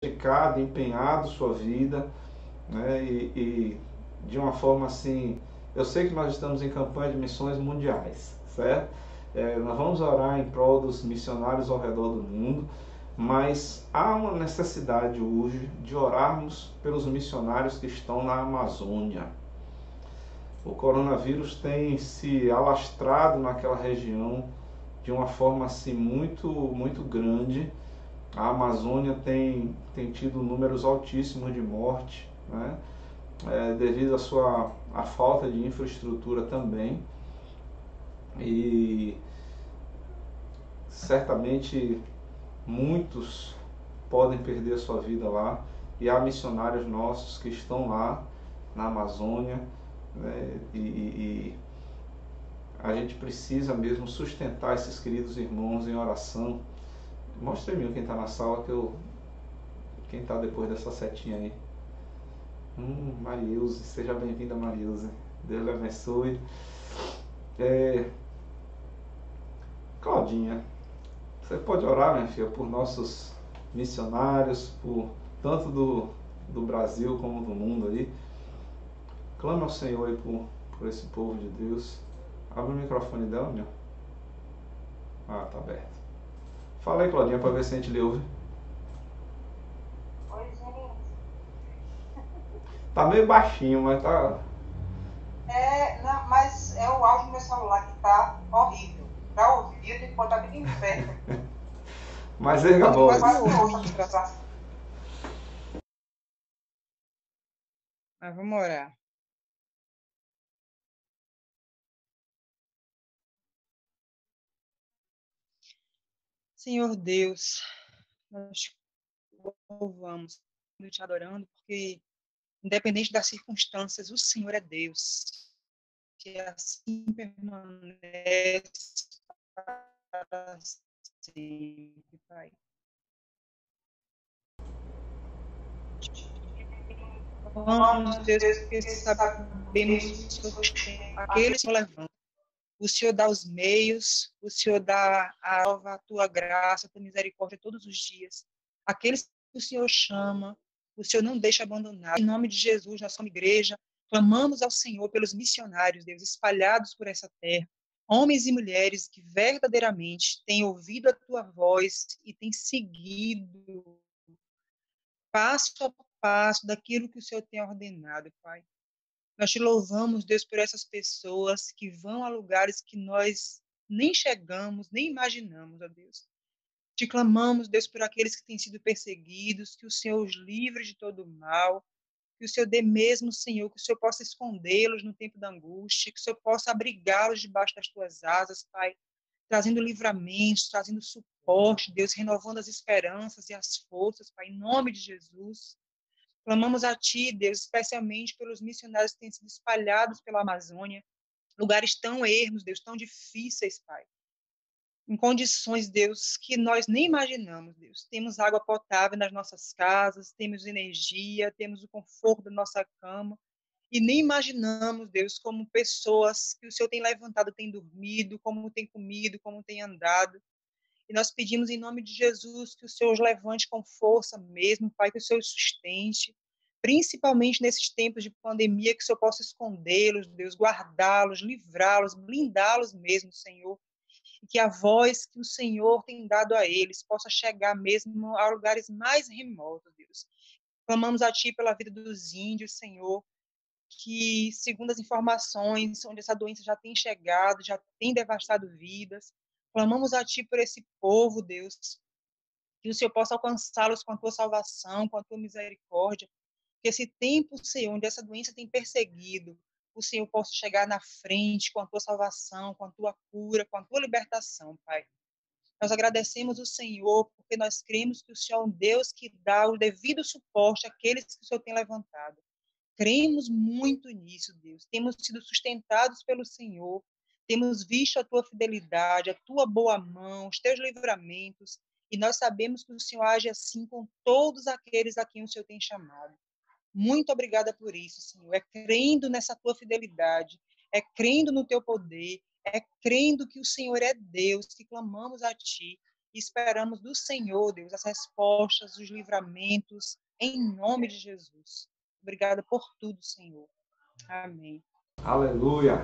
dedicado, empenhado sua vida, né? E de uma forma assim, eu sei que nós estamos em campanha de missões mundiais, certo? Nós vamos orar em prol dos missionários ao redor do mundo, mas há uma necessidade hoje de orarmos pelos missionários que estão na Amazônia. O coronavírus tem se alastrado naquela região de uma forma assim muito grande. A Amazônia tem tido números altíssimos de morte, né? Devido à falta de infraestrutura também. E certamente muitos podem perder sua vida lá. E há missionários nossos que estão lá na Amazônia, né? E a gente precisa mesmo sustentar esses queridos irmãos em oração. Mostra aí quem está na sala, quem está depois dessa setinha aí. Mariuse, seja bem-vinda, Mariuse. Deus lhe abençoe. É, Claudinha, você pode orar, minha filha, por nossos missionários, por tanto do Brasil como do mundo aí. Clama ao Senhor aí por esse povo de Deus. Abre o microfone dela, meu. Ah, tá aberto. Fala aí, Claudinha, para ver se a gente lhe ouve. Oi, gente. Tá meio baixinho, mas tá. Não, mas é o áudio do meu celular que tá horrível. Pra ouvir, eu tenho que botar bem perto. Mas erga a Eu voz. quase não ouço a ministração. Mas vamos orar. Senhor Deus, nós te louvamos, te adorando, porque independente das circunstâncias, o Senhor é Deus. Que assim permanece para sempre, Pai. Louvamos, Deus, porque sabemos que o Senhor tem aqueles que o levantam. O Senhor dá os meios, o Senhor dá a tua graça, a tua misericórdia todos os dias. Aqueles que o Senhor chama, o Senhor não deixa abandonar. Em nome de Jesus, nós somos igreja, clamamos ao Senhor pelos missionários, Deus, espalhados por essa terra, homens e mulheres que verdadeiramente têm ouvido a tua voz e têm seguido passo a passo daquilo que o Senhor tem ordenado, Pai. Nós te louvamos, Deus, por essas pessoas que vão a lugares que nós nem chegamos, nem imaginamos, ó Deus. Te clamamos, Deus, por aqueles que têm sido perseguidos, que o Senhor os livre de todo o mal, que o Senhor dê mesmo, Senhor, que o Senhor possa escondê-los no tempo da angústia, que o Senhor possa abrigá-los debaixo das tuas asas, Pai, trazendo livramentos, trazendo suporte, Deus, renovando as esperanças e as forças, Pai, em nome de Jesus. Clamamos a Ti, Deus, especialmente pelos missionários que têm sido espalhados pela Amazônia, lugares tão ermos, Deus, tão difíceis, Pai, em condições, Deus, que nós nem imaginamos, Deus. Temos água potável nas nossas casas, temos energia, temos o conforto da nossa cama, e nem imaginamos, Deus, como pessoas que o Senhor tem levantado têm dormido, como tem comido, como tem andado. E nós pedimos em nome de Jesus que o Senhor os levante com força mesmo, Pai, que o Senhor os sustente, principalmente nesses tempos de pandemia, que o Senhor possa escondê-los, Deus, guardá-los, livrá-los, blindá-los mesmo, Senhor, e que a voz que o Senhor tem dado a eles possa chegar mesmo a lugares mais remotos, Deus. Clamamos a Ti pela vida dos índios, Senhor, que, segundo as informações, onde essa doença já tem chegado, já tem devastado vidas. Clamamos a Ti por esse povo, Deus, que o Senhor possa alcançá-los com a Tua salvação, com a Tua misericórdia, que esse tempo, Senhor, onde essa doença tem perseguido, o Senhor possa chegar na frente com a Tua salvação, com a Tua cura, com a Tua libertação, Pai. Nós agradecemos o Senhor, porque nós cremos que o Senhor é um Deus que dá o devido suporte àqueles que o Senhor tem levantado. Cremos muito nisso, Deus. Temos sido sustentados pelo Senhor, temos visto a tua fidelidade, a tua boa mão, os teus livramentos, e nós sabemos que o Senhor age assim com todos aqueles a quem o Senhor tem chamado. Muito obrigada por isso, Senhor. É crendo nessa tua fidelidade, é crendo no teu poder, é crendo que o Senhor é Deus, que clamamos a ti e esperamos do Senhor, Deus, as respostas, os livramentos, em nome de Jesus. Obrigada por tudo, Senhor. Amém. Aleluia.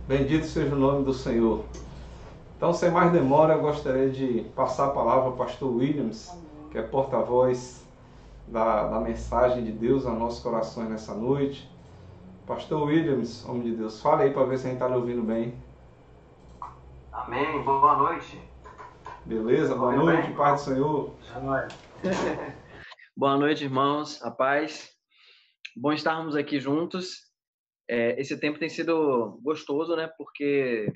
Bendito seja o nome do Senhor. Então, sem mais demora, eu gostaria de passar a palavra ao pastor Williams, que é porta-voz da mensagem de Deus aos nossos corações nessa noite. Pastor Williams, homem de Deus, fale aí para ver se a gente está lhe ouvindo bem. Amém. Boa noite. Beleza? Boa noite, bem? paz do Senhor. Boa noite, irmãos. A paz. Bom estarmos aqui juntos. Esse tempo tem sido gostoso, né? Porque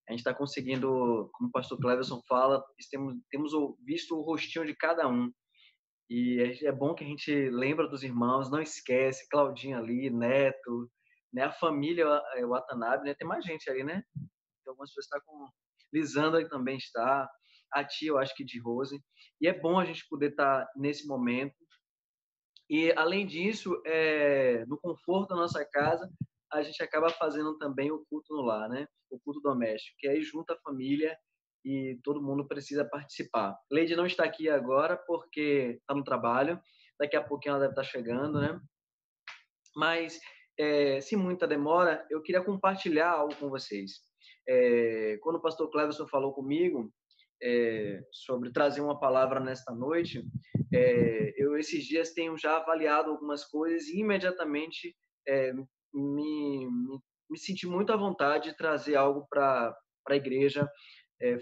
a gente está conseguindo, como o pastor Cleverson fala, temos visto o rostinho de cada um. E é bom que a gente lembra dos irmãos, não esquece, Claudinha ali, Neto, né? A família Watanabe, né? Tem mais gente ali, né? Tem algumas pessoas que estão com... Lisandra também está, a tia, eu acho que de Rose. E é bom a gente poder estar nesse momento. E, além disso, no conforto da nossa casa, a gente acaba fazendo também o culto no lar, né? O culto doméstico, que aí junta a família e todo mundo precisa participar. Leide não está aqui agora porque está no trabalho. Daqui a pouquinho ela deve estar chegando, né? Mas, sem muita demora, eu queria compartilhar algo com vocês. Quando o pastor Cleverson falou comigo sobre trazer uma palavra nesta noite, eu esses dias tenho já avaliado algumas coisas e imediatamente me senti muito à vontade de trazer algo para a igreja,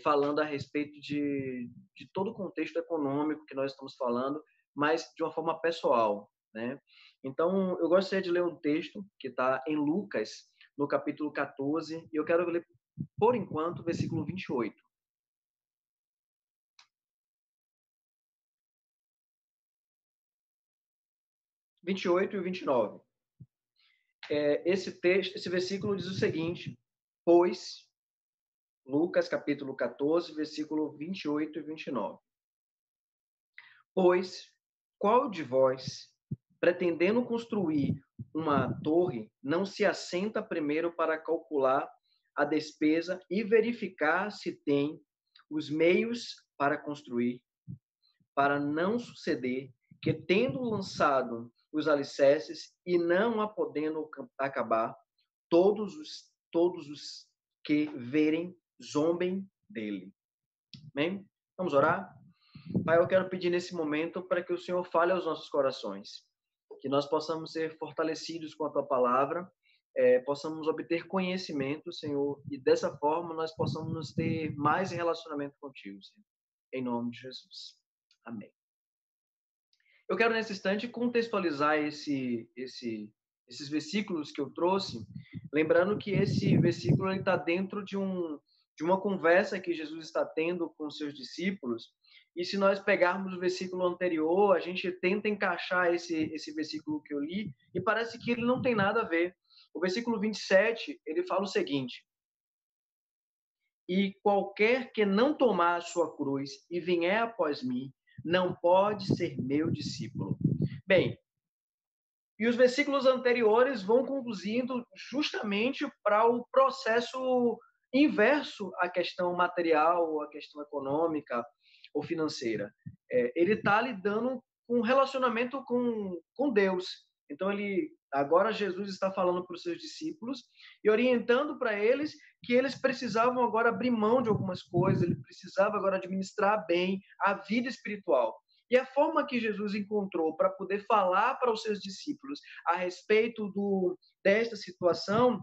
falando a respeito de todo o contexto econômico que nós estamos falando, mas de uma forma pessoal, né? Então, eu gostaria de ler um texto que está em Lucas, no capítulo 14, e eu quero ler, por enquanto, o versículo 28. E 29. Esse versículo diz o seguinte: pois, Lucas capítulo 14, versículo 28 e 29. Pois, qual de vós, pretendendo construir uma torre, não se assenta primeiro para calcular a despesa e verificar se tem os meios para construir, para não suceder que, tendo lançado os alicerces e não a podendo acabar, todos os que verem zombem dele. Amém? Vamos orar? Pai, eu quero pedir nesse momento para que o Senhor fale aos nossos corações, que nós possamos ser fortalecidos com a Tua palavra, possamos obter conhecimento, Senhor, e dessa forma nós possamos ter mais relacionamento contigo, Senhor. Em nome de Jesus. Amém. Eu quero, nesse instante, contextualizar esses versículos que eu trouxe, lembrando que esse versículo está dentro de uma conversa que Jesus está tendo com seus discípulos. E se nós pegarmos o versículo anterior, a gente tenta encaixar esse versículo que eu li, e parece que ele não tem nada a ver. O versículo 27, ele fala o seguinte: e qualquer que não tomar a sua cruz e vier após mim, não pode ser meu discípulo. Bem, e os versículos anteriores vão conduzindo justamente para o processo inverso à questão material, à questão econômica ou financeira. Ele está lidando com um relacionamento com Deus. Então, agora Jesus está falando para os seus discípulos e orientando para eles que eles precisavam agora abrir mão de algumas coisas, ele precisava agora administrar bem a vida espiritual. E a forma que Jesus encontrou para poder falar para os seus discípulos a respeito desta situação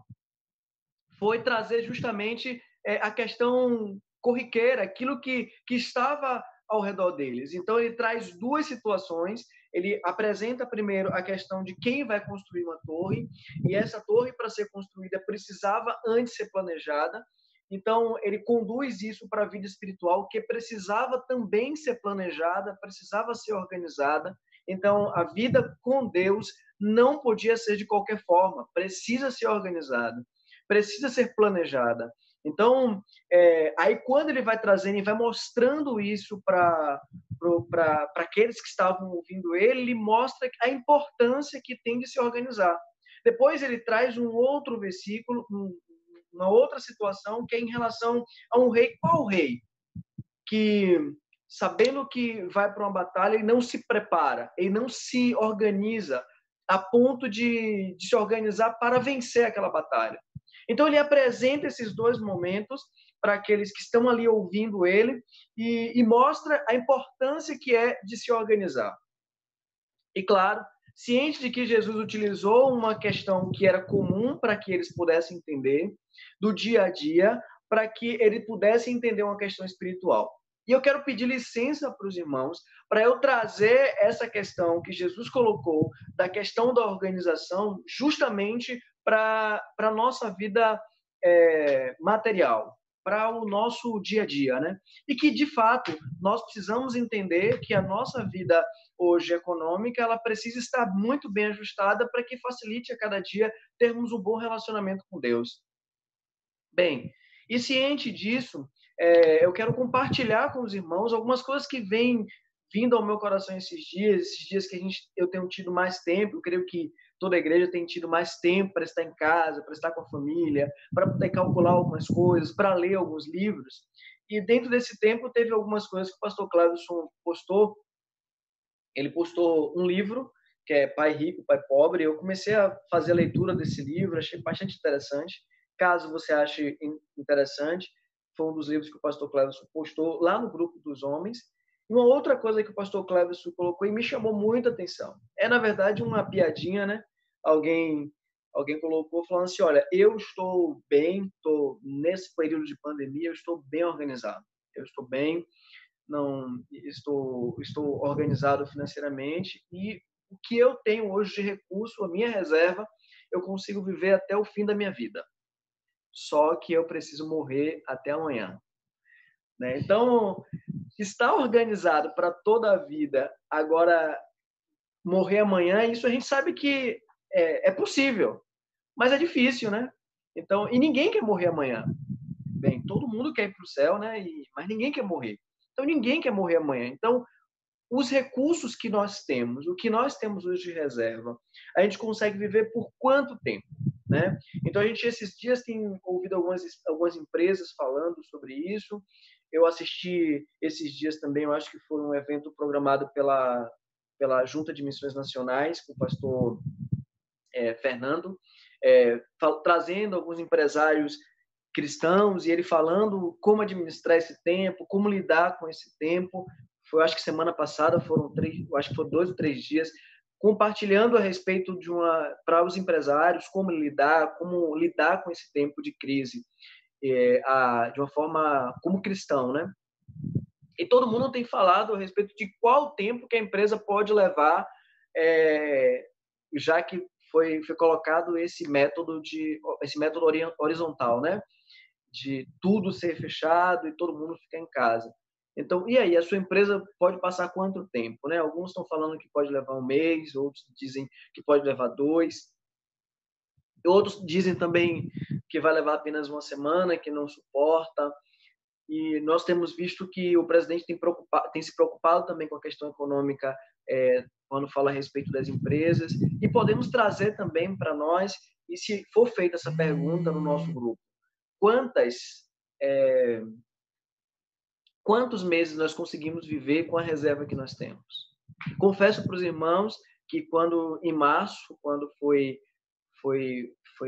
foi trazer justamente a questão corriqueira, aquilo que estava ao redor deles. Então, ele traz duas situações. Ele apresenta primeiro a questão de quem vai construir uma torre, e essa torre, para ser construída, precisava antes ser planejada. Então, ele conduz isso para a vida espiritual, que precisava também ser planejada, precisava ser organizada. Então, a vida com Deus não podia ser de qualquer forma, precisa ser organizada, precisa ser planejada. Então, aí quando ele vai trazendo e vai mostrando isso para aqueles que estavam ouvindo ele mostra a importância que tem de se organizar. Depois ele traz um outro versículo, uma outra situação, que é em relação a um rei. Qual rei? que, sabendo que vai para uma batalha, ele não se prepara, ele não se organiza a ponto de se organizar para vencer aquela batalha. Então, ele apresenta esses dois momentos para aqueles que estão ali ouvindo ele e mostra a importância que é de se organizar. E, claro, ciente de que Jesus utilizou uma questão que era comum para que eles pudessem entender, do dia a dia, para que ele pudesse entender uma questão espiritual. E eu quero pedir licença para os irmãos para eu trazer essa questão que Jesus colocou, da questão da organização, justamente para a nossa vida material, para o nosso dia a dia, né? E que, de fato, nós precisamos entender que a nossa vida hoje econômica, ela precisa estar muito bem ajustada para que facilite a cada dia termos um bom relacionamento com Deus. Bem, e ciente disso, eu quero compartilhar com os irmãos algumas coisas que vêm vindo ao meu coração esses dias que eu tenho tido mais tempo. Eu creio que toda a igreja tem tido mais tempo para estar em casa, para estar com a família, para poder calcular algumas coisas, para ler alguns livros. E dentro desse tempo teve algumas coisas que o pastor Cleverson postou. Ele postou um livro que é Pai Rico, Pai Pobre. Eu comecei a fazer a leitura desse livro, achei bastante interessante. Caso você ache interessante, foi um dos livros que o pastor Cleverson postou lá no grupo dos homens. E uma outra coisa que o pastor Cleverson colocou e me chamou muita atenção. Na verdade, uma piadinha, né? Alguém colocou falando assim, olha, eu estou bem, estou nesse período de pandemia, eu estou bem organizado. Eu estou bem, não estou organizado financeiramente e o que eu tenho hoje de recurso, a minha reserva, eu consigo viver até o fim da minha vida. Só que eu preciso morrer até amanhã, né? Então, estar organizado para toda a vida, agora morrer amanhã, isso a gente sabe que é possível, mas é difícil, né? Então, e ninguém quer morrer amanhã. Bem, todo mundo quer ir para o céu, né? Mas ninguém quer morrer. Então, ninguém quer morrer amanhã. Então, os recursos que nós temos, o que nós temos hoje de reserva, a gente consegue viver por quanto tempo, né? Então, a gente esses dias tem ouvido algumas empresas falando sobre isso. Eu assisti esses dias também, eu acho que foi um evento programado pela Junta de Missões Nacionais, com o pastor Fernando, trazendo alguns empresários cristãos e ele falando como administrar esse tempo, como lidar com esse tempo. Foi, acho que semana passada foram 2 ou 3 dias compartilhando a respeito para os empresários como lidar com esse tempo de crise de uma forma como cristão, né? E todo mundo tem falado a respeito de qual tempo que a empresa pode levar, já que foi colocado esse método horizontal, né? De tudo ser fechado e todo mundo ficar em casa. Então, e aí, a sua empresa pode passar quanto tempo, né? Alguns estão falando que pode levar 1 mês, outros dizem que pode levar 2. Outros dizem também que vai levar apenas 1 semana, que não suporta. E nós temos visto que o presidente tem se preocupado também com a questão econômica quando fala a respeito das empresas. E podemos trazer também para nós, e se for feita essa pergunta no nosso grupo, quantos meses nós conseguimos viver com a reserva que nós temos? Confesso para os irmãos que em março, quando foi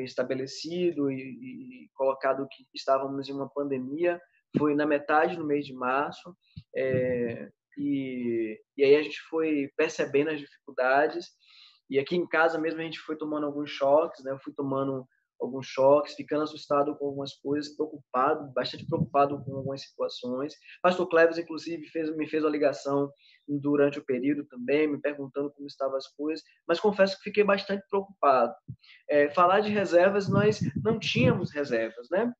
estabelecido e colocado que estávamos em uma pandemia, foi na metade do mês de março, e aí a gente foi percebendo as dificuldades, e aqui em casa mesmo a gente foi tomando alguns choques, né? Eu fui tomando alguns choques, ficando assustado com algumas coisas, bastante preocupado com algumas situações. Pastor Cleves, inclusive, me fez uma ligação durante o período também, me perguntando como estavam as coisas, mas confesso que fiquei bastante preocupado. Falar de reservas, nós não tínhamos reservas, né?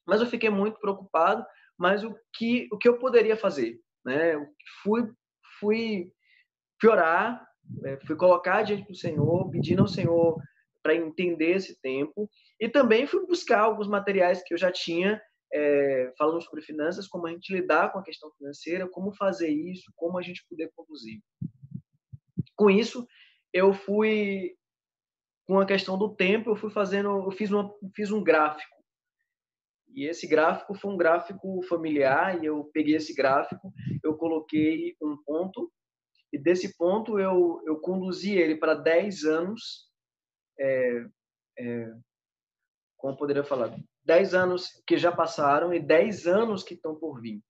Mas eu fiquei muito preocupado, mas o que eu poderia fazer, né? Eu fui orar, fui colocar diante do Senhor, pedindo ao Senhor para entender esse tempo, e também fui buscar alguns materiais que eu já tinha falando sobre finanças, como a gente lidar com a questão financeira, como fazer isso, como a gente poder conduzir. Com isso, eu fui, com a questão do tempo, eu fiz um gráfico. E esse gráfico foi um gráfico familiar, e eu peguei esse gráfico, eu coloquei um ponto, e desse ponto eu conduzi ele para 10 anos, como eu poderia falar, 10 anos que já passaram e 10 anos que estão por vir.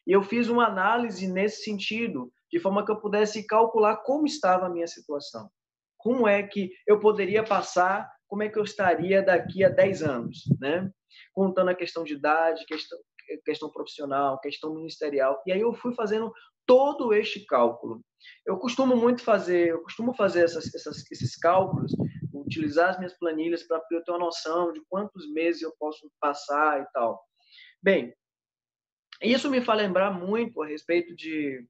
E eu fiz uma análise nesse sentido, de forma que eu pudesse calcular como estava a minha situação. Como é que eu poderia passar, como é que eu estaria daqui a 10 anos, né? Contando a questão de idade, questão profissional, questão ministerial. E aí eu fui fazendo todo este cálculo. Eu costumo fazer esses cálculos, utilizar as minhas planilhas para eu ter uma noção de quantos meses eu posso passar e tal. Bem, isso me faz lembrar muito a respeito de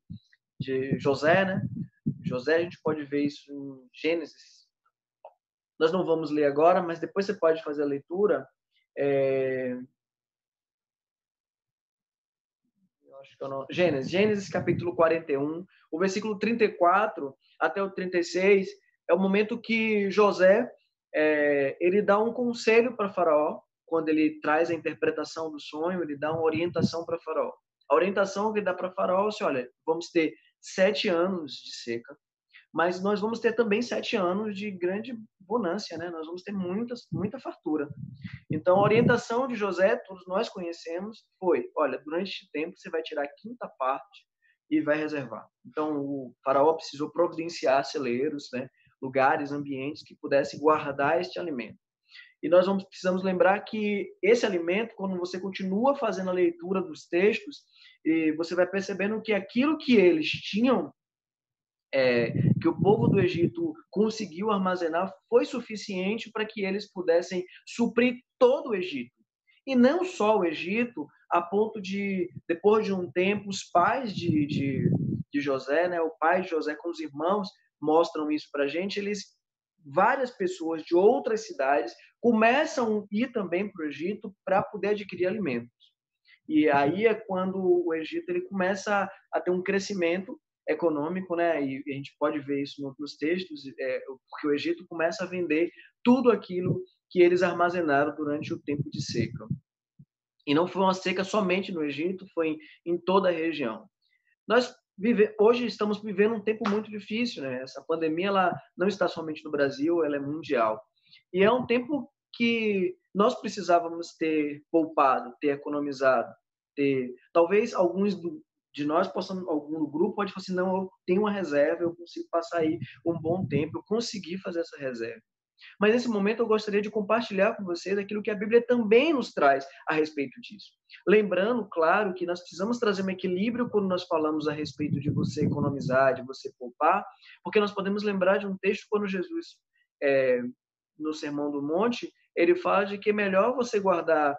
José, né? José, a gente pode ver isso em Gênesis. Nós não vamos ler agora, mas depois você pode fazer a leitura. Gênesis capítulo 41, o versículo 34 até o 36, é o momento que José ele dá um conselho para Faraó, quando ele traz a interpretação do sonho, ele dá uma orientação para Faraó. A orientação que ele dá para Faraó é assim, olha, vamos ter 7 anos de seca, mas nós vamos ter também 7 anos de grande bonância, né? Nós vamos ter muita fartura. Então, a orientação de José, todos nós conhecemos, foi, olha, durante este tempo você vai tirar a 5ª parte e vai reservar. Então, o faraó precisou providenciar celeiros, né? Lugares, ambientes que pudessem guardar este alimento. E nós precisamos lembrar que esse alimento, quando você continua fazendo a leitura dos textos, você vai percebendo que aquilo que eles tinham, que o povo do Egito conseguiu armazenar, foi suficiente para que eles pudessem suprir todo o Egito. E não só o Egito, a ponto de, depois de um tempo, os pais de José, né, o pai de José com os irmãos, mostram isso para a gente, várias pessoas de outras cidades começam a ir também para o Egito para poder adquirir alimentos. E aí é quando o Egito ele começa a ter um crescimento econômico, né? E a gente pode ver isso nos textos, porque o Egito começa a vender tudo aquilo que eles armazenaram durante o tempo de seca. E não foi uma seca somente no Egito, foi em toda a região. Hoje estamos vivendo um tempo muito difícil, né? Essa pandemia ela não está somente no Brasil, ela é mundial. E é um tempo que nós precisávamos ter poupado, ter economizado, talvez alguns de nós algum grupo pode falar assim, não, eu tenho uma reserva, eu consigo passar aí um bom tempo, eu consegui fazer essa reserva. Mas nesse momento eu gostaria de compartilhar com vocês aquilo que a Bíblia também nos traz a respeito disso. Lembrando, claro, que nós precisamos trazer um equilíbrio quando nós falamos a respeito de você economizar, de você poupar, porque nós podemos lembrar de um texto quando Jesus, no Sermão do Monte, ele fala de que é melhor você guardar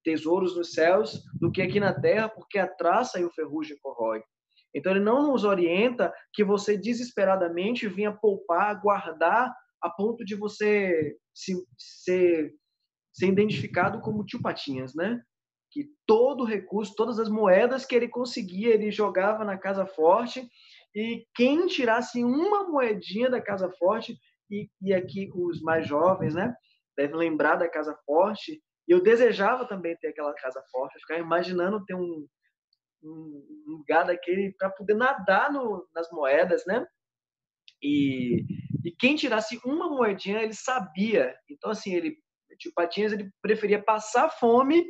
tesouros nos céus do que aqui na terra, porque a traça e o ferrugem corrói. Então, ele não nos orienta que você desesperadamente venha poupar, guardar, a ponto de você ser identificado como tio Patinhas, né? Que todo recurso, todas as moedas que ele conseguia, ele jogava na casa forte, e quem tirasse uma moedinha da casa forte, e aqui os mais jovens, né, devem lembrar da casa forte, e eu desejava também ter aquela casa forte, eu ficava imaginando ter um lugar daquele para poder nadar nas moedas, né? E quem tirasse uma moedinha, ele sabia. Então, assim, tio Patinhas, ele preferia passar fome,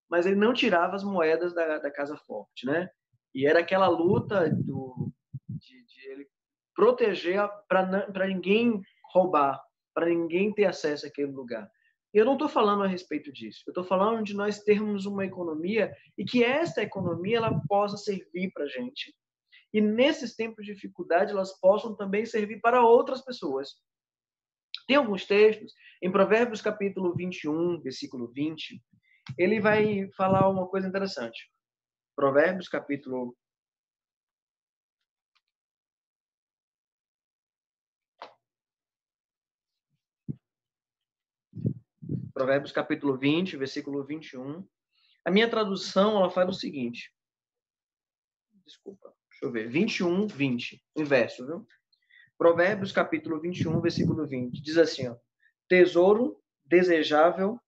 mas ele não tirava as moedas da casa forte, né? E era aquela luta de ele proteger para ninguém roubar, para ninguém ter acesso àquele lugar. Eu não estou falando a respeito disso. Eu estou falando de nós termos uma economia e que esta economia ela possa servir para a gente. E nesses tempos de dificuldade, elas possam também servir para outras pessoas. Tem alguns textos, em Provérbios capítulo 21, versículo 20, ele vai falar uma coisa interessante. Provérbios capítulo 20, versículo 21. A minha tradução, ela faz o seguinte. Desculpa, deixa eu ver. 21, 20. Inverso, viu? Provérbios, capítulo 21, versículo 20. Diz assim, ó. Tesouro desejável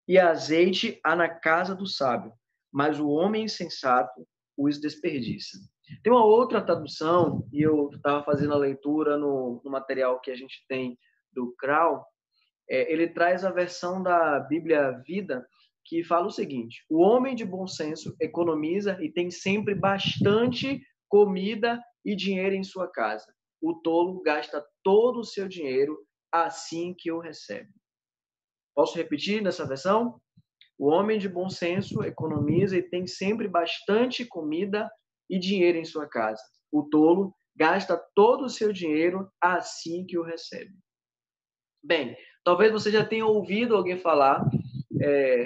e azeite há na casa do sábio, mas o homem insensato os desperdiça. Tem uma outra tradução, e eu estava fazendo a leitura no material que a gente tem do Crau, ele traz a versão da Bíblia Vida, que fala o seguinte: o homem de bom senso economiza e tem sempre bastante comida e dinheiro em sua casa. O tolo gasta todo o seu dinheiro assim que o recebe. Posso repetir nessa versão? O homem de bom senso economiza e tem sempre bastante comida e dinheiro em sua casa. O tolo gasta todo o seu dinheiro assim que o recebe. Bem, talvez você já tenha ouvido alguém falar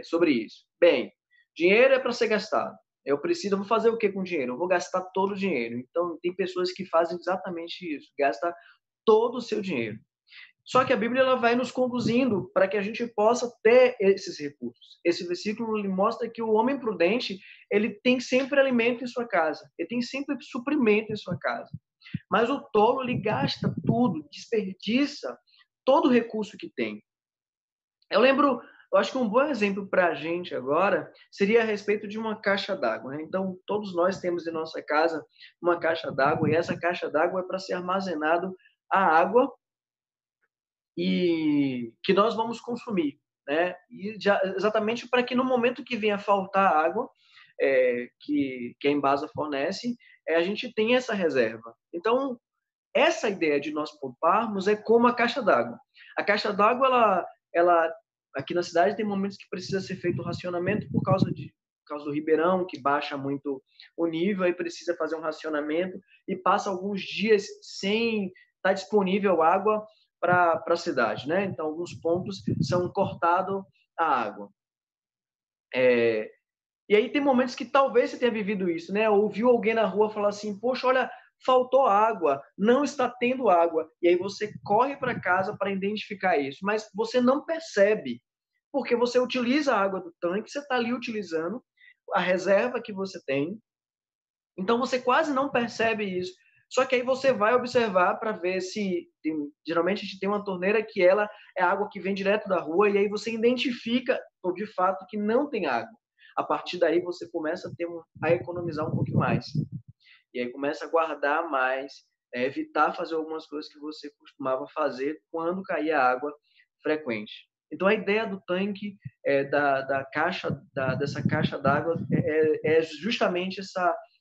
sobre isso. Bem, dinheiro é para ser gastado. Eu vou fazer o que com dinheiro? Eu vou gastar todo o dinheiro. Então, tem pessoas que fazem exatamente isso, gasta todo o seu dinheiro. Só que a Bíblia ela vai nos conduzindo para que a gente possa ter esses recursos. Esse versículo ele mostra que o homem prudente ele tem sempre alimento em sua casa, ele tem sempre suprimento em sua casa. Mas o tolo ele gasta tudo, desperdiça todo o recurso que tem. Eu acho que um bom exemplo para a gente agora seria a respeito de uma caixa d'água. Né? Então, todos nós temos em nossa casa uma caixa d'água e essa caixa d'água é para ser armazenado a água e que nós vamos consumir, né? E exatamente para que no momento que venha faltar água, que a Embasa fornece, a gente tenha essa reserva. Então, essa ideia de nós pouparmos é como a caixa d'água. A caixa d'água, ela aqui na cidade tem momentos que precisa ser feito o racionamento por causa do ribeirão, que baixa muito o nível, aí precisa fazer um racionamento e passa alguns dias sem estar disponível água para a cidade, né? Então, alguns pontos são cortados a água. E aí tem momentos que talvez você tenha vivido isso, né? Ouviu alguém na rua falar assim, poxa, olha, faltou água, não está tendo água. E aí você corre para casa para identificar isso, mas você não percebe, porque você utiliza a água do tanque, você está ali utilizando a reserva que você tem, então você quase não percebe isso. Só que aí você vai observar para ver se... geralmente a gente tem uma torneira que ela é água que vem direto da rua, e aí você identifica, de fato, que não tem água. A partir daí você começa a economizar um pouquinho mais. E aí começa a guardar mais, evitar fazer algumas coisas que você costumava fazer quando caía água frequente. Então a ideia do tanque, dessa caixa d'água, é justamente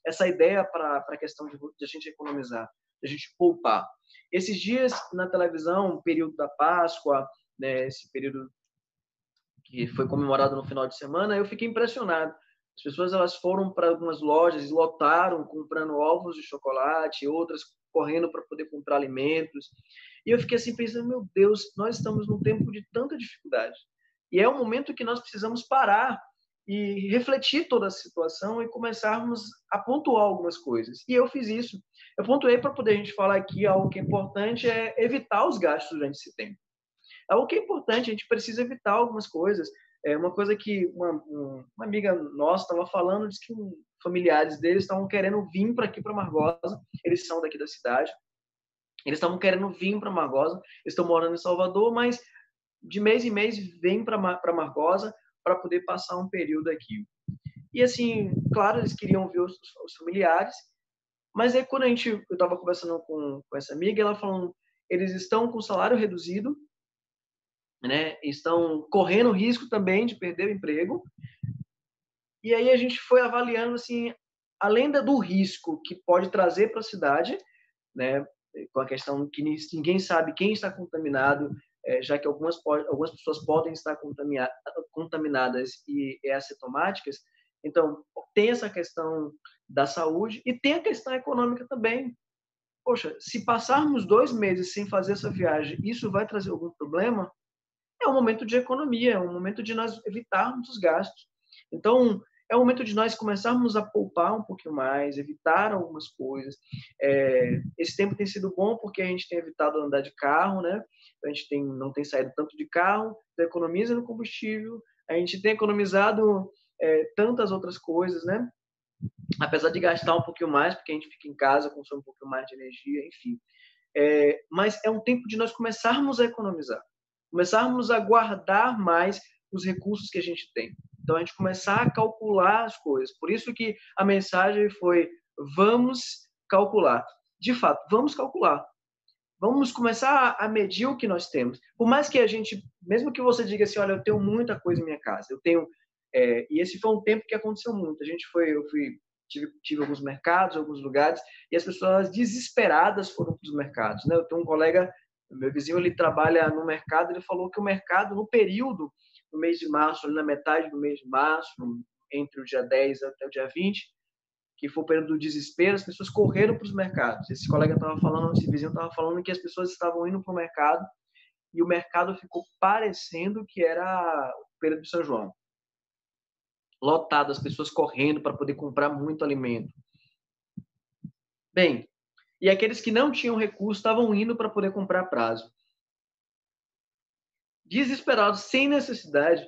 essa ideia para a questão de a gente economizar, de a gente poupar. Esses dias na televisão, o período da Páscoa, né, esse período que foi comemorado no final de semana, eu fiquei impressionado. As pessoas elas foram para algumas lojas e lotaram comprando ovos de chocolate, outras correndo para poder comprar alimentos. E eu fiquei assim pensando, meu Deus, nós estamos num tempo de tanta dificuldade. E é um momento que nós precisamos parar e refletir toda a situação e começarmos a pontuar algumas coisas. E eu fiz isso. Eu pontuei para poder a gente falar aqui algo que é importante, é evitar os gastos durante esse tempo. Algo que é importante, a gente precisa evitar algumas coisas. Uma coisa que uma amiga nossa estava falando, disse que familiares deles estavam querendo vir para aqui, para Margosa, eles são daqui da cidade, eles estavam querendo vir para Margosa, eles estão morando em Salvador, mas de mês em mês vêm para Margosa para poder passar um período aqui. E assim, claro, eles queriam ver os familiares, mas aí quando eu estava conversando com essa amiga, ela falando, eles estão com salário reduzido, né? Estão correndo risco também de perder o emprego. E aí a gente foi avaliando assim, além do risco que pode trazer para a cidade, né? Com a questão que ninguém sabe quem está contaminado, já que algumas pessoas podem estar contaminadas e assintomáticas. Então, tem essa questão da saúde e tem a questão econômica também. Poxa, se passarmos 2 meses sem fazer essa viagem, isso vai trazer algum problema? É um momento de economia, é um momento de nós evitarmos os gastos. Então, é o momento de nós começarmos a poupar um pouquinho mais, evitar algumas coisas. Esse tempo tem sido bom porque a gente tem evitado andar de carro, né? A gente não tem saído tanto de carro, economiza no combustível, a gente tem economizado tantas outras coisas, né? Apesar de gastar um pouquinho mais, porque a gente fica em casa, consome um pouquinho mais de energia, enfim. Mas é um tempo de nós começarmos a economizar, começarmos a guardar mais os recursos que a gente tem. Então, a gente começar a calcular as coisas. Por isso que a mensagem foi: vamos calcular. De fato, vamos calcular. Vamos começar a medir o que nós temos. Por mais que a gente, mesmo que você diga assim, olha, eu tenho muita coisa em minha casa, eu tenho, e esse foi um tempo que aconteceu muito. Tive alguns mercados, alguns lugares, e as pessoas desesperadas foram para os mercados, né? Eu tenho um colega, meu vizinho, ele trabalha no mercado, ele falou que o mercado, no período, no mês de março, ali na metade do mês de março, entre o dia 10 até o dia 20, que foi o período do desespero, as pessoas correram para os mercados. Esse colega estava falando, esse vizinho estava falando que as pessoas estavam indo para o mercado e o mercado ficou parecendo que era o período de São João. Lotado, as pessoas correndo para poder comprar muito alimento. Bem, e aqueles que não tinham recurso estavam indo para poder comprar a prazo. Desesperados, sem necessidade.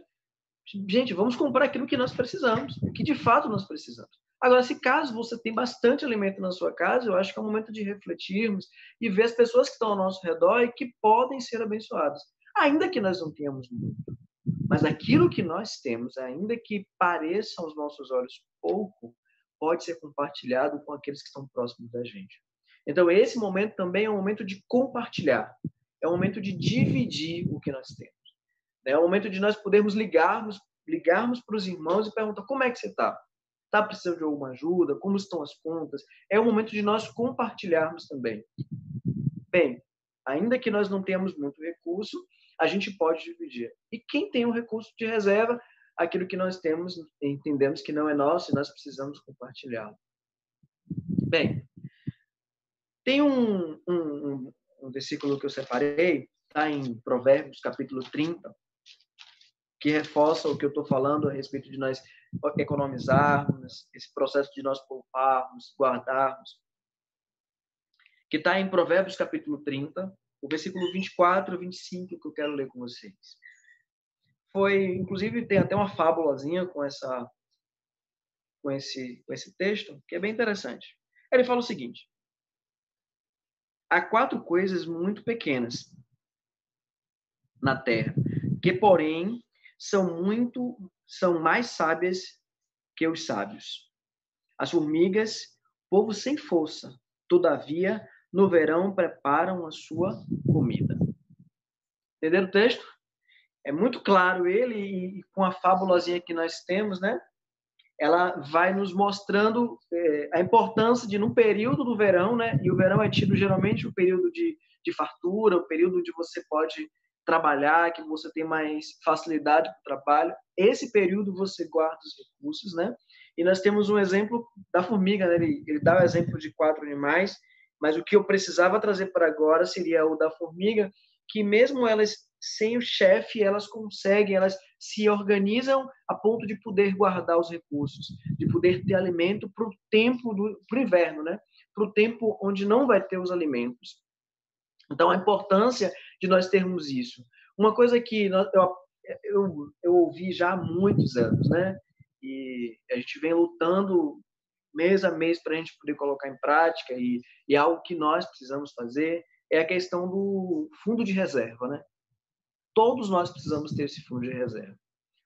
Gente, vamos comprar aquilo que nós precisamos, o que de fato nós precisamos. Agora, se caso você tem bastante alimento na sua casa, eu acho que é o momento de refletirmos e ver as pessoas que estão ao nosso redor e que podem ser abençoadas. Ainda que nós não tenhamos muito. Mas aquilo que nós temos, ainda que pareça aos nossos olhos pouco, pode ser compartilhado com aqueles que estão próximos da gente. Então, esse momento também é um momento de compartilhar. É um momento de dividir o que nós temos. É o momento de nós podermos ligarmos para os irmãos e perguntar: como é que você está? Está precisando de alguma ajuda? Como estão as contas? É o momento de nós compartilharmos também. Bem, ainda que nós não tenhamos muito recurso, a gente pode dividir. E quem tem um recurso de reserva, aquilo que nós temos, entendemos que não é nosso e nós precisamos compartilhá-lo. Bem, tem um versículo que eu separei, está em Provérbios, capítulo 30, que reforça o que eu estou falando a respeito de nós economizarmos, esse processo de nós pouparmos, guardarmos, que está em Provérbios capítulo 30, o versículo 24 e 25, que eu quero ler com vocês. Inclusive, tem até uma fábulazinha com esse texto, que é bem interessante. Ele fala o seguinte: há 4 coisas muito pequenas na terra, que, porém, são mais sábias que os sábios. As formigas, povo sem força, todavia, no verão preparam a sua comida. Entenderam o texto? É muito claro ele, e com a fábulazinha que nós temos, né? Ela vai nos mostrando a importância de, num período do verão, né? E o verão é tido geralmente o período de fartura, o período onde você pode trabalhar, que você tem mais facilidade para o trabalho. Esse período você guarda os recursos, né? E nós temos um exemplo da formiga, né? Ele dá o exemplo de 4 animais, mas o que eu precisava trazer para agora seria o da formiga, que mesmo elas sem o chefe, elas conseguem, elas se organizam a ponto de poder guardar os recursos, de poder ter alimento para o tempo pro inverno, né? Para o tempo onde não vai ter os alimentos. Então, a importância de nós termos isso. Uma coisa que eu ouvi já há muitos anos, né? E a gente vem lutando mês a mês para a gente poder colocar em prática, e algo que nós precisamos fazer é a questão do fundo de reserva, né? Todos nós precisamos ter esse fundo de reserva.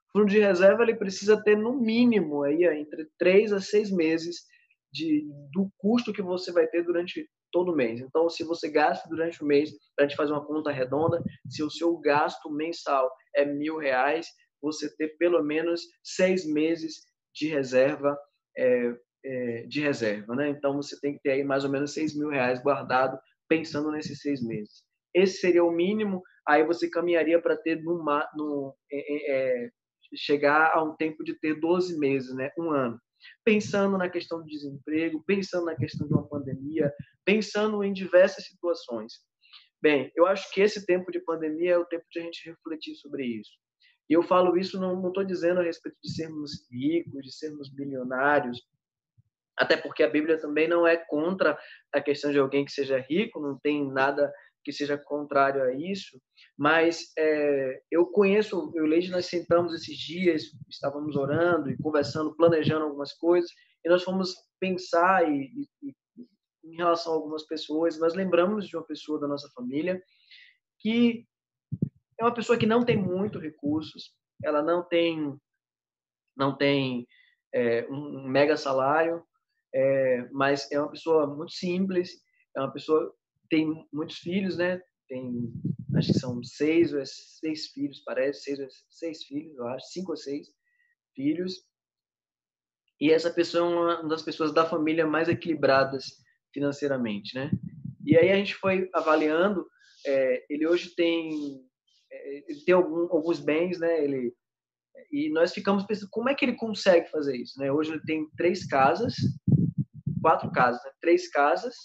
O fundo de reserva ele precisa ter, no mínimo, aí, entre 3 a 6 meses do custo que você vai ter durante todo o mês. Então, se você gasta durante o mês, para a gente fazer uma conta redonda, se o seu gasto mensal é R$1.000, você ter pelo menos 6 meses de reserva, né? Então, você tem que ter aí mais ou menos R$6.000 guardado, pensando nesses 6 meses. Esse seria o mínimo. Aí você caminharia para ter chegar a um tempo de ter 12 meses, né? 1 ano. Pensando na questão do desemprego, pensando na questão de uma pandemia, pensando em diversas situações. Bem, eu acho que esse tempo de pandemia é o tempo de a gente refletir sobre isso. E eu falo isso, não estou dizendo a respeito de sermos ricos, de sermos bilionários, até porque a Bíblia também não é contra a questão de alguém que seja rico, não tem nada que seja contrário a isso, mas eu Leide, nós sentamos esses dias, estávamos orando e conversando, planejando algumas coisas, e nós fomos pensar em relação a algumas pessoas, nós lembramos de uma pessoa da nossa família que é uma pessoa que não tem muitos recursos, ela não tem um mega salário, mas é uma pessoa muito simples, é uma pessoa que tem muitos filhos, né? Acho que são 6 filhos, parece, 6 filhos, eu acho, 5 ou 6 filhos. E essa pessoa é uma das pessoas da família mais equilibradas financeiramente, né? E aí a gente foi avaliando, ele hoje ele tem alguns bens, né? E nós ficamos pensando como é que ele consegue fazer isso, né? Hoje ele tem 4 casas, né? 3 casas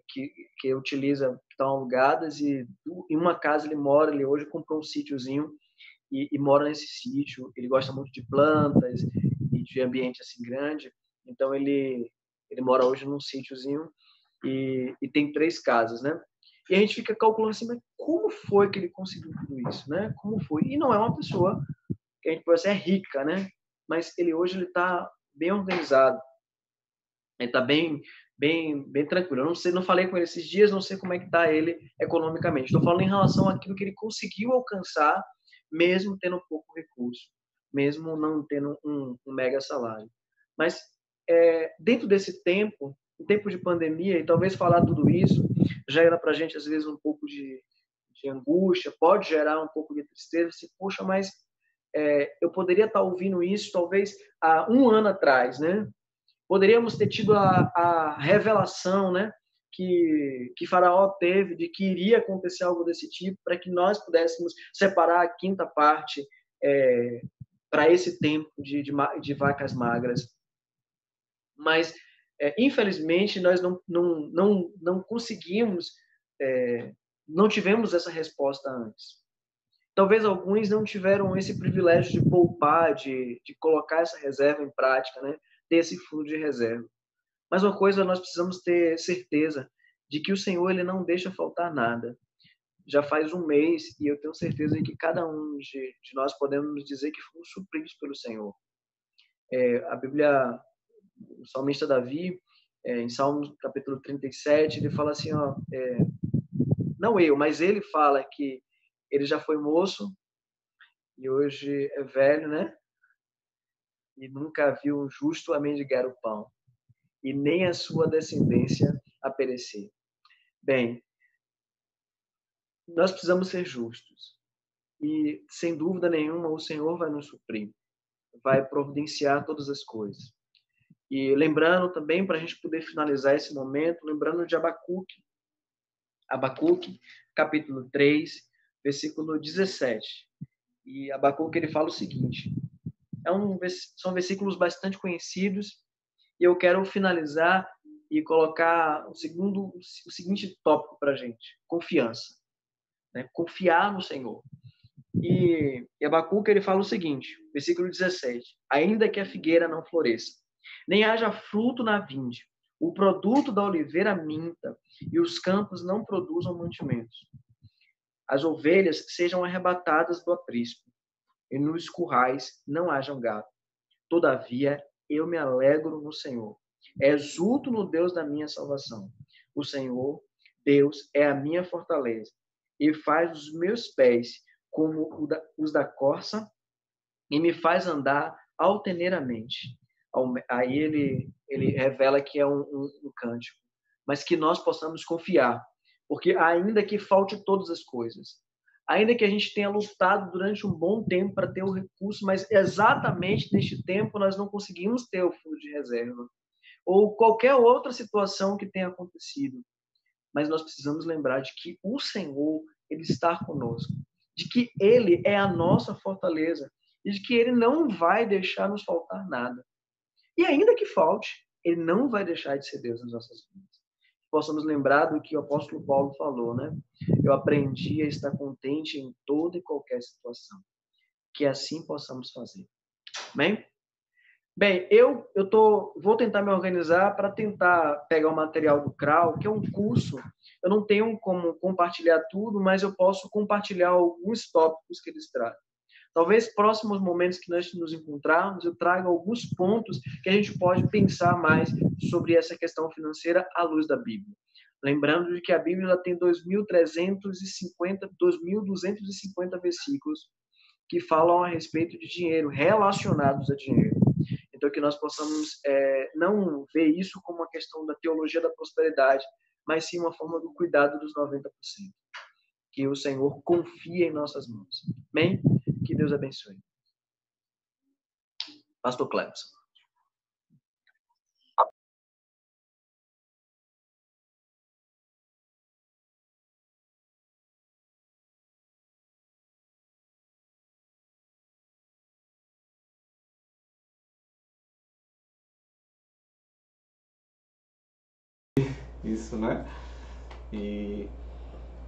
que utiliza, que estão alugadas, e em uma casa ele hoje comprou um sítiozinho e mora nesse sítio. Ele gosta muito de plantas e de ambiente assim grande, então ele mora hoje num sítiozinho e tem 3 casas, né? E a gente fica calculando assim, mas como foi que ele conseguiu tudo isso, né? Como foi? E não é uma pessoa que a gente pode ser rica, né? Mas hoje ele está bem organizado, ele está bem tranquilo. Eu não sei, não falei com ele esses dias, não sei como é que está ele economicamente. Estou falando em relação àquilo que ele conseguiu alcançar, mesmo tendo pouco recurso, mesmo não tendo um mega salário. Mas dentro desse tempo, um tempo de pandemia, e talvez falar tudo isso gera para a gente às vezes um pouco de angústia, pode gerar um pouco de tristeza. Assim, poxa, mas eu poderia estar ouvindo isso talvez há um ano atrás, né? Poderíamos ter tido a revelação, né, que Faraó teve de que iria acontecer algo desse tipo, para que nós pudéssemos separar a quinta parte para esse tempo de vacas magras. Mas, infelizmente, nós não conseguimos, não tivemos essa resposta antes. Talvez alguns não tiveram esse privilégio de poupar, de colocar essa reserva em prática, né? Ter esse fundo de reserva. Mas uma coisa nós precisamos ter certeza, de que o Senhor ele não deixa faltar nada. Já faz um mês e eu tenho certeza de que cada um de nós podemos nos dizer que fomos supridos pelo Senhor. A Bíblia, o salmista Davi, em Salmos capítulo 37, ele fala assim, ó, não eu, mas ele fala que ele já foi moço e hoje é velho, né? E nunca viu um justo a mendigar o pão, e nem a sua descendência a perecer. Bem, nós precisamos ser justos. E, sem dúvida nenhuma, o Senhor vai nos suprir, vai providenciar todas as coisas. E lembrando também, para a gente poder finalizar esse momento, lembrando de Abacuque, capítulo 3, versículo 17. E Abacuque ele fala o seguinte, são versículos bastante conhecidos, e eu quero finalizar e colocar o seguinte tópico para a gente, confiança. Né? Confiar no Senhor. E Abacuque ele fala o seguinte, versículo 17, ainda que a figueira não floresça, nem haja fruto na vinde, o produto da oliveira minta, e os campos não produzam mantimentos. As ovelhas sejam arrebatadas do aprisco, e nos currais não hajam gado. Todavia, eu me alegro no Senhor. Exulto no Deus da minha salvação. O Senhor, Deus, é a minha fortaleza, e faz os meus pés como os da corça, e me faz andar altaneiramente. Aí ele revela que é um cântico, mas que nós possamos confiar, porque ainda que falte todas as coisas, ainda que a gente tenha lutado durante um bom tempo para ter o recurso, mas exatamente neste tempo nós não conseguimos ter o fundo de reserva, ou qualquer outra situação que tenha acontecido, mas nós precisamos lembrar de que o Senhor, ele está conosco, de que ele é a nossa fortaleza, e de que ele não vai deixar nos faltar nada. E ainda que falte, ele não vai deixar de ser Deus nas nossas vidas. Possamos lembrar do que o apóstolo Paulo falou, né? Eu aprendi a estar contente em toda e qualquer situação. Que assim possamos fazer. Bem? Bem, vou tentar me organizar para tentar pegar o material do CRAU, que é um curso. Eu não tenho como compartilhar tudo, mas eu posso compartilhar alguns tópicos que eles trazem. Talvez próximos momentos que nós nos encontrarmos, eu traga alguns pontos que a gente pode pensar mais sobre essa questão financeira à luz da Bíblia. Lembrando de que a Bíblia tem 2.250 versículos que falam a respeito de dinheiro, relacionados a dinheiro. Então, que nós possamos não ver isso como uma questão da teologia da prosperidade, mas sim uma forma do cuidado dos 90%. Que o Senhor confie em nossas mãos. Amém? Que Deus abençoe. Pastor Clemson. Isso, né? E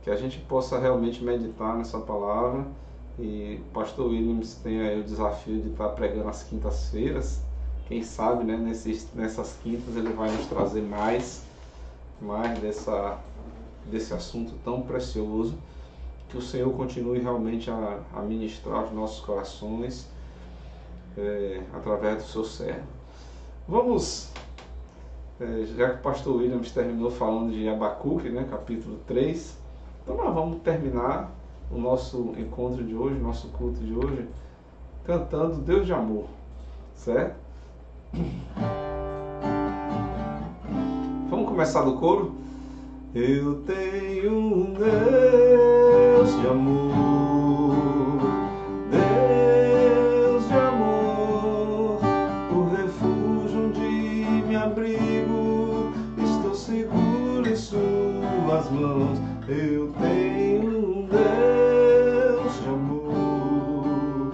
que a gente possa realmente meditar nessa palavra. E o pastor Williams tem aí o desafio de estar pregando às quintas-feiras. Quem sabe, né, nessas quintas ele vai nos trazer mais desse assunto tão precioso. Que o Senhor continue realmente a ministrar os nossos corações através do seu servo. Vamos, já que o pastor Williams terminou falando de Abacuque, né, capítulo 3, então nós vamos terminar o nosso encontro de hoje, nosso culto de hoje, cantando Deus de amor, certo? Vamos começar do coro? Eu tenho um Deus de amor, Deus de amor, o refúgio onde me abrigo, estou seguro em suas mãos. Eu tenho um Deus de amor,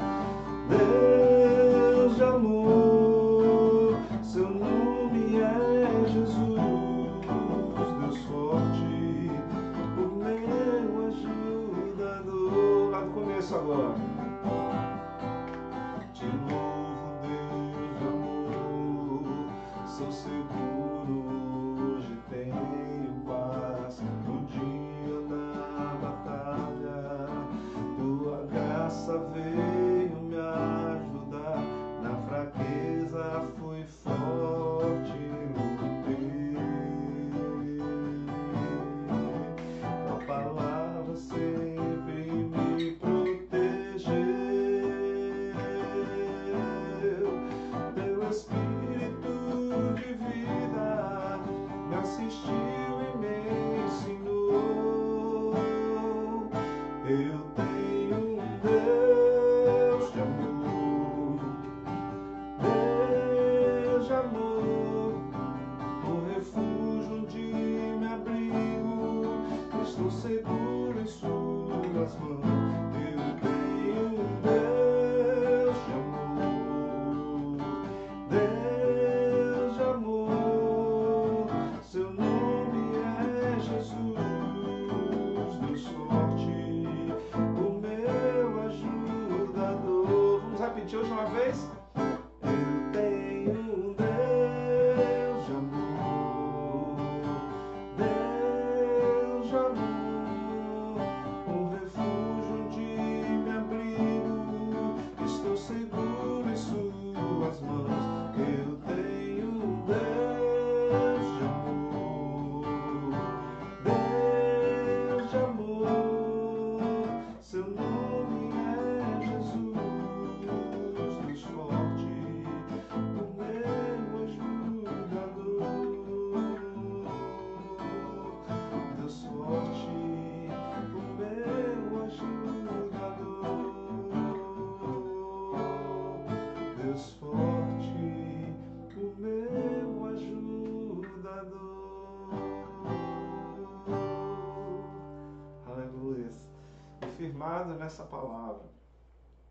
Deus de amor, seu nome é Jesus. Deus forte, o meu ajudador. Lá do começo agora. Te louvo, Deus de amor, sou seguro, hoje tenho paz. No dia da batalha, tua graça veio me ajudar. Na fraqueza fui forte, lutei. Tua palavra sempre me protegeu. Teu Espírito de vida me assistiu e me ensinou. Eu tenho um Deus de amor, Deus de amor, o refúgio onde me abrigo, estou seguro em suas mãos. Eu tenho um Deus de amor, Deus de amor, seu nome é Jesus. Deus forte, o meu ajudador. Vamos repetir hoje uma vez? Eu tenho um Deus de amor, Deus de amor, um refúgio onde me abrigo, estou seguro em suas mãos. Eu tenho um Deus de amor, Deus de amor, seu nome é Jesus. Deus forte, o meu ajudador. Deus forte, o meu ajudador. Deus forte, o meu ajudador. Aleluia. E firmado nessa palavra,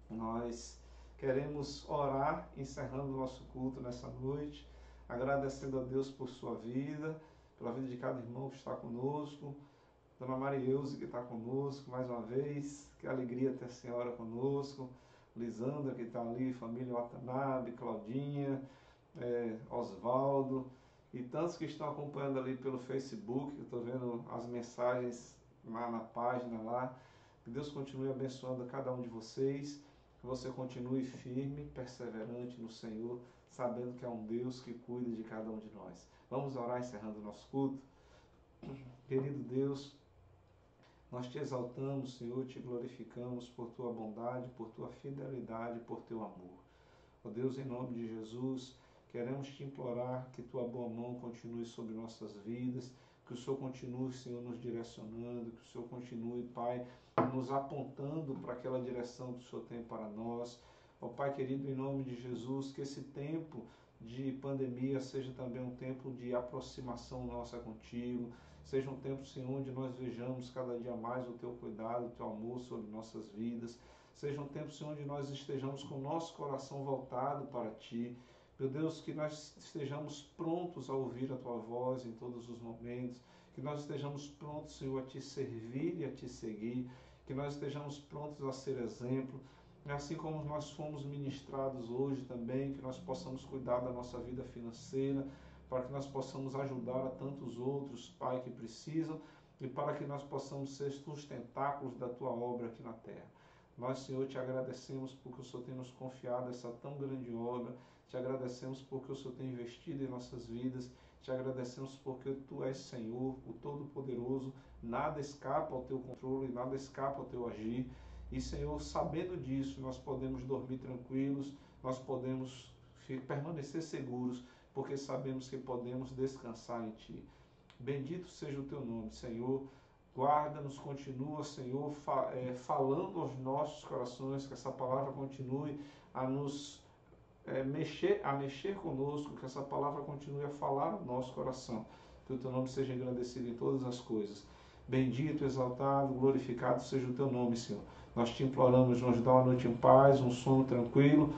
nós queremos orar, encerrando o nosso culto nessa noite, agradecendo a Deus por sua vida, pela vida de cada irmão que está conosco, Dona Marieuze que está conosco mais uma vez, que alegria ter a senhora conosco, Lisandra que está ali, família Watanabe, Claudinha, Osvaldo, e tantos que estão acompanhando ali pelo Facebook, eu estou vendo as mensagens lá na página lá. Que Deus continue abençoando a cada um de vocês, que você continue firme, perseverante no Senhor, sabendo que é um Deus que cuida de cada um de nós. Vamos orar encerrando o nosso culto. Querido Deus, Nós te exaltamos, Senhor, te glorificamos por tua bondade, por tua fidelidade, por teu amor. Ó Deus, em nome de Jesus, queremos te implorar que tua boa mão continue sobre nossas vidas, que o Senhor continue, Senhor, nos direcionando, que o Senhor continue, Pai, nos apontando para aquela direção que o Senhor tem para nós. Ó Pai querido, em nome de Jesus, que esse tempo de pandemia seja também um tempo de aproximação nossa contigo, seja um tempo, Senhor, onde nós vejamos cada dia mais o teu cuidado, o teu amor sobre nossas vidas, seja um tempo, Senhor, onde nós estejamos com o nosso coração voltado para ti. Meu Deus, que nós estejamos prontos a ouvir a tua voz em todos os momentos, que nós estejamos prontos, Senhor, a te servir e a te seguir, que nós estejamos prontos a ser exemplo, assim como nós fomos ministrados hoje também, que nós possamos cuidar da nossa vida financeira, para que nós possamos ajudar a tantos outros, Pai, que precisam, e para que nós possamos ser sustentáculos da tua obra aqui na terra. Nós, Senhor, te agradecemos porque o Senhor tem nos confiado essa tão grande obra, te agradecemos porque o Senhor tem investido em nossas vidas, te agradecemos porque tu és Senhor, o Todo-Poderoso, nada escapa ao teu controle, nada escapa ao teu agir. E, Senhor, sabendo disso, nós podemos dormir tranquilos, nós podemos permanecer seguros, porque sabemos que podemos descansar em Ti. Bendito seja o Teu nome, Senhor. Guarda-nos, continua, Senhor, falando aos nossos corações, que essa palavra continue a nos mexer conosco, que essa palavra continue a falar no nosso coração. Que o Teu nome seja engrandecido em todas as coisas. Bendito, exaltado, glorificado seja o Teu nome, Senhor. Nós te imploramos, nos dá uma noite em paz, um sono tranquilo.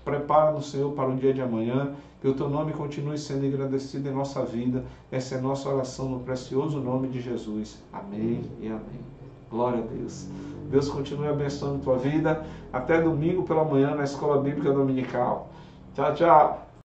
Prepara-nos, Senhor, para o dia de amanhã. Que o Teu nome continue sendo engrandecido em nossa vida. Essa é a nossa oração no precioso nome de Jesus. Amém e amém. Glória a Deus. Deus continue abençoando a tua vida. Até domingo pela manhã na Escola Bíblica Dominical. Tchau, tchau.